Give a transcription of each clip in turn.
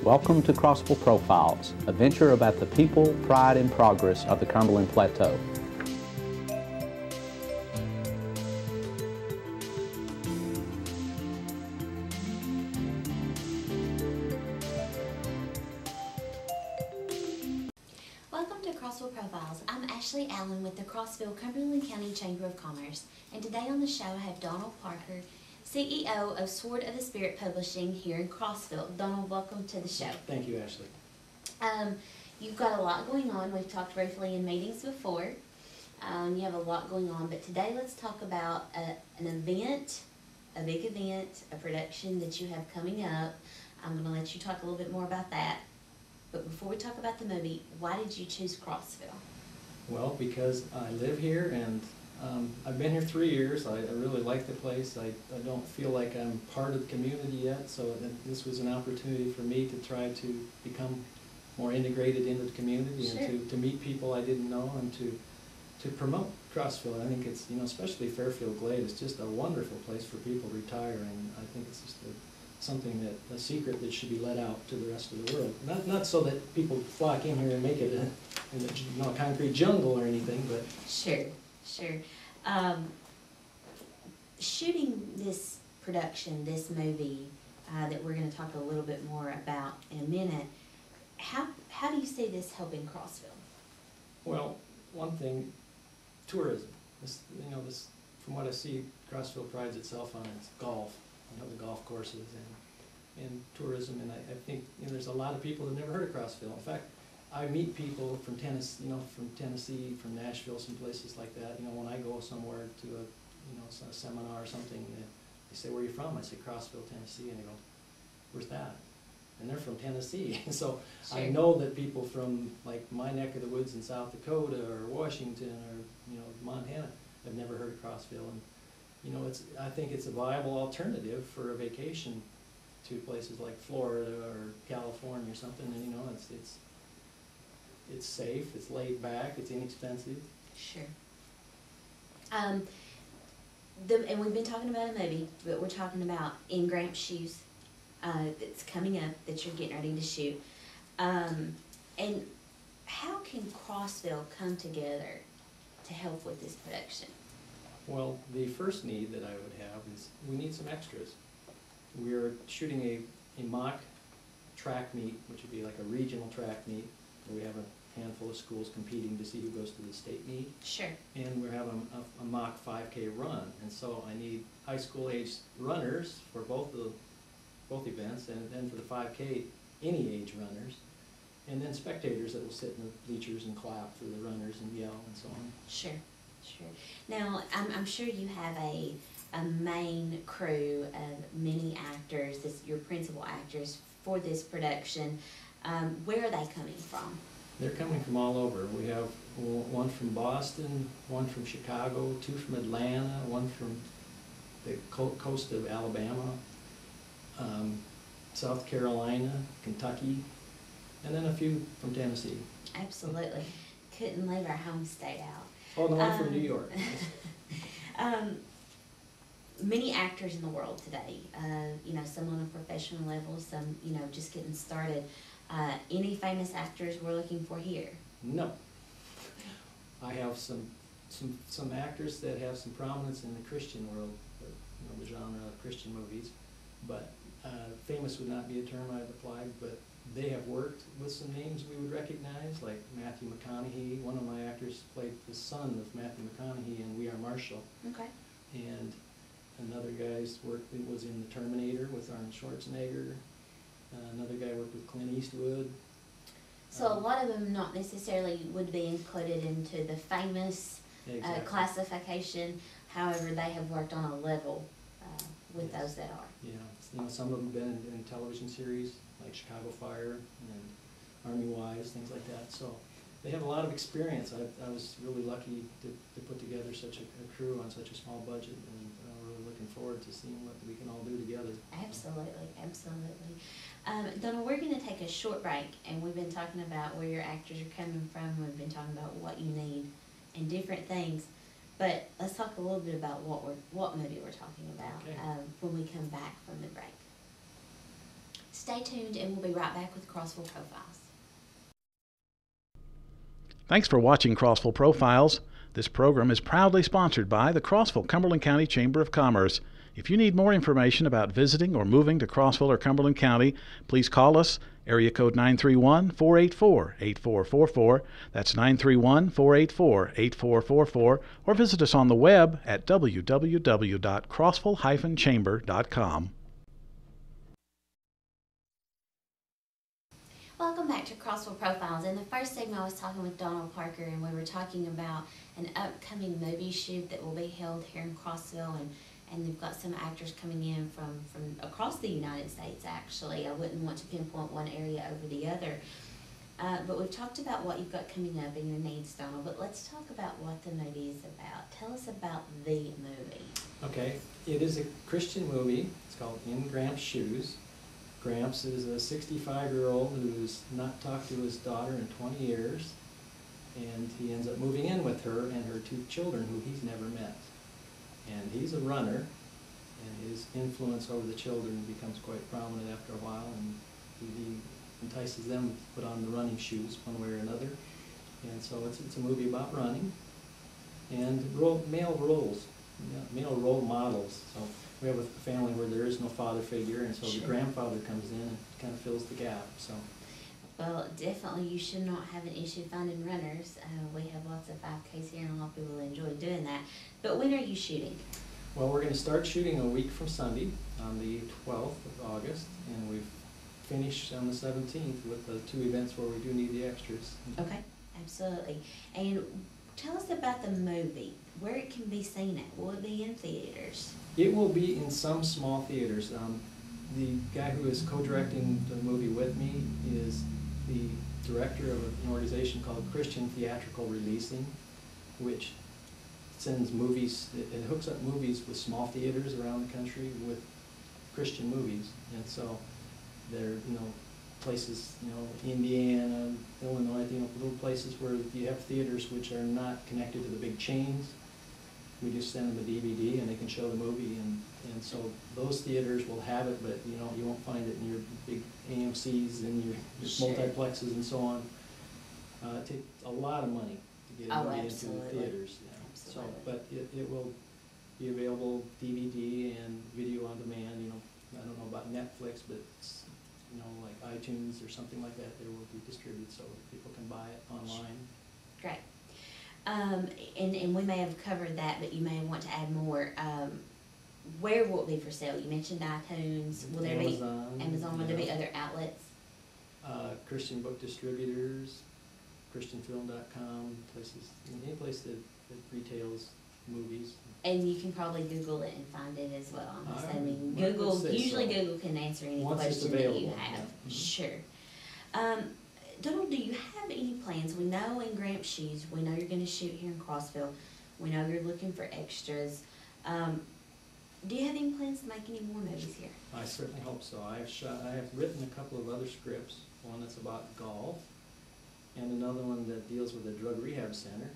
Welcome to Crossville Profiles, a venture about the people, pride, and progress of the Cumberland Plateau. Welcome to Crossville Profiles. I'm Ashley Allen with the Crossville Cumberland County Chamber of Commerce, and today on the show I have Donald Parker, CEO of Sword of the Spirit Publishing here in Crossville. Donald, welcome to the show. Thank you, Ashley. You've got a lot going on. We've talked briefly in meetings before. You have a lot going on, but today let's talk about an event, a big event, a production that you have coming up. I'm going to let you talk a little bit more about that. But before we talk about the movie, why did you choose Crossville? Well, because I live here and I've been here 3 years. I really like the place. I don't feel like I'm part of the community yet, so this was an opportunity for me to try to become more integrated into the community. Sure. And to meet people I didn't know and to promote Crossville. I think it's, especially Fairfield Glade, it's just a wonderful place for people to retire, and I think it's just a secret that should be let out to the rest of the world. Not so that people flock in here and make it a concrete jungle or anything, but sure. Shooting this production, this movie that we're going to talk a little bit more about in a minute, how do you see this helping Crossville? Well, one thing, tourism. From what I see, Crossville prides itself on its golf. The golf courses and tourism, and I think there's a lot of people that have never heard of Crossville. In fact, I meet people from Tennessee, from Nashville, some places like that. When I go somewhere to a seminar or something, they say, "Where are you from?" I say, "Crossville, Tennessee," and they go, "Where's that?" And they're from Tennessee. So sure. I know that people from like my neck of the woods in South Dakota or Washington or Montana have never heard of Crossville, and I think it's a viable alternative for a vacation to places like Florida or California or something. And it's safe, it's laid back, it's inexpensive. Sure. And we've been talking about a movie, but we're talking about In Gramps Shoes that's coming up that you're getting ready to shoot. And how can Crossville come together to help with this production? Well, the first need that I would have is we need some extras. We're shooting a mock track meet, which would be like a regional track meet. We have a handful of schools competing to see who goes to the state meet. Sure. And we're having a mock 5K run, and so I need high school age runners for both events, and then for the 5K, any age runners, and then spectators that will sit in the bleachers and clap for the runners and yell and so on. Sure. Sure. Now, I'm sure you have a main crew of many actors, your principal actors for this production. Where are they coming from? They're coming from all over. We have one from Boston, one from Chicago, two from Atlanta, one from the coast of Alabama, South Carolina, Kentucky, and then a few from Tennessee. Absolutely. Couldn't leave our home state out. Oh, the one from New York. Many actors in the world today, some on a professional level, some, just getting started. Any famous actors we're looking for here? No. I have some actors that have some prominence in the Christian world, the genre of Christian movies, but famous would not be a term I'd apply, but they have worked with some names we would recognize, like Matthew McConaughey. One of my actors played the son of Matthew McConaughey in We Are Marshall. Okay. And another guy's was in The Terminator with Arnold Schwarzenegger. Another guy worked with Clint Eastwood. So a lot of them not necessarily would be included into the famous classification. However, they have worked on a level with those that are. Yeah, some of them have been in television series like Chicago Fire and Army Wives, things like that. So they have a lot of experience. I was really lucky to put together such a crew on such a small budget, and I'm really looking forward to seeing what we can all do together. Absolutely, absolutely. Donald, we're going to take a short break, and we've been talking about where your actors are coming from. We've been talking about what you need and different things. But let's talk a little bit about what movie we're talking about when we come back from the break. Stay tuned and we'll be right back with Crossville Profiles. Thanks for watching Crossville Profiles. This program is proudly sponsored by the Crossville Cumberland County Chamber of Commerce. If you need more information about visiting or moving to Crossville or Cumberland County, please call us, area code 931-484-8444. That's 931-484-8444, or visit us on the web at www.crossville-chamber.com. Welcome back to Crossville Profiles. In the first segment, I was talking with Donald Parker, and we were talking about an upcoming movie shoot that will be held here in Crossville, and they've got some actors coming in from across the United States, actually. I wouldn't want to pinpoint one area over the other. But we've talked about what you've got coming up and your needs, Donald, but let's talk about what the movie is about. Tell us about the movie. Okay, it is a Christian movie. It's called In Gramps Shoes. Gramps is a 65-year-old who's not talked to his daughter in 20 years, and he ends up moving in with her and her 2 children who he's never met. And he's a runner, and his influence over the children becomes quite prominent after a while, and he entices them to put on the running shoes one way or another. And so it's a movie about running and male roles, male role models. So we have a family where there is no father figure, and so the grandfather comes in and kind of fills the gap. So, well, definitely you should not have an issue finding runners. We have lots of 5Ks here, and a lot of people enjoy doing that. But when are you shooting? Well, we're going to start shooting a week from Sunday on the 12th of August, and we've finished on the 17th with the 2 events where we do need the extras. Okay, absolutely. And tell us about the movie, where it can be seen at. Will it be in theaters? It will be in some small theaters. The guy who is co-directing the movie with me is the director of an organization called Christian Theatrical Releasing, which sends movies, it hooks up movies with small theaters around the country with Christian movies. And so they're, places, Indiana, Illinois, little places where you have theaters which are not connected to the big chains. We just send them a DVD and they can show the movie, and so those theaters will have it, but you won't find it in your big AMCs and your multiplexes and so on. It takes a lot of money to get a movie into the theaters. Yeah. So, but it will be available DVD and video on demand. I don't know about Netflix, but like iTunes or something like that, they will be distributed so people can buy it online. Great. And we may have covered that, but you may want to add more. Where will it be for sale? You mentioned iTunes. Will there be Amazon? Will there be other outlets? Christian book distributors, ChristianFilm.com, places, any place that retails movies. And you can probably Google it and find it as well. I'm assuming Google can answer any question that you have. Yeah. Sure. Donald, do you have any plans? We know In Gramps Shoes, we know you're going to shoot here in Crossville. We know you're looking for extras. Do you have any plans to make any more movies here? I certainly hope so. I have written a couple of other scripts. One that's about golf, and another one that deals with a drug rehab center.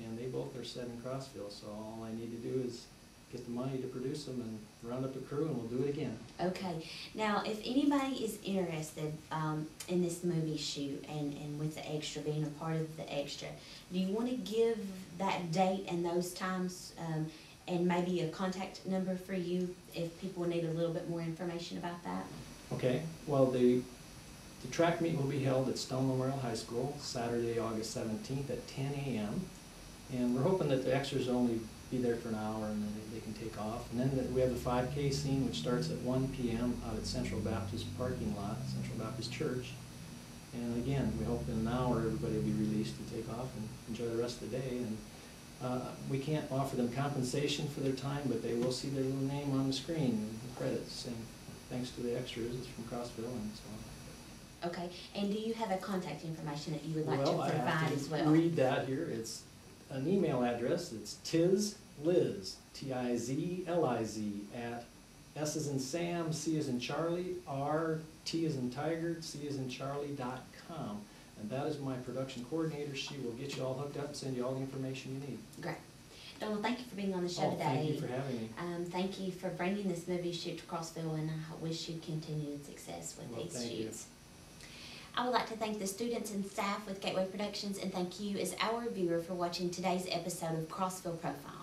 And they both are set in Crossville, so all I need to do is get the money to produce them and round up a crew, and we'll do it again. Okay. Now, if anybody is interested in this movie shoot and with the extra, being a part of the extra, do you want to give that date and those times and maybe a contact number for you if people need a little bit more information about that? Okay. Well, the track meet will be held at Stone Memorial High School Saturday, August 17th at 10 a.m. And we're hoping that the extras will only be there for an hour and then they can take off. And then we have the 5K scene, which starts at 1 p.m. out at Central Baptist parking lot, Central Baptist Church. And again, we hope in an hour everybody will be released to take off and enjoy the rest of the day. And we can't offer them compensation for their time, but they will see their little name on the screen and the credits saying thanks to the extras, it's from Crossville and so on. Okay. And do you have a contact information that you would like to provide I have to as well? read that here. It's an email address. It's tizliz, T-I-Z-L-I-Z, at S as in Sam, C as in Charlie, R, T as in Tiger, C as in Charlie.com. And that is my production coordinator. She will get you all hooked up and send you all the information you need. Great. Donald, thank you for being on the show Oh, today. thank you for having me. Thank you for bringing this movie shoot to Crossville, and I wish you continued success with Well, these thank you. shoots. I would like to thank the students and staff with Gateway Productions, and thank you as our viewer for watching today's episode of Crossville Profile.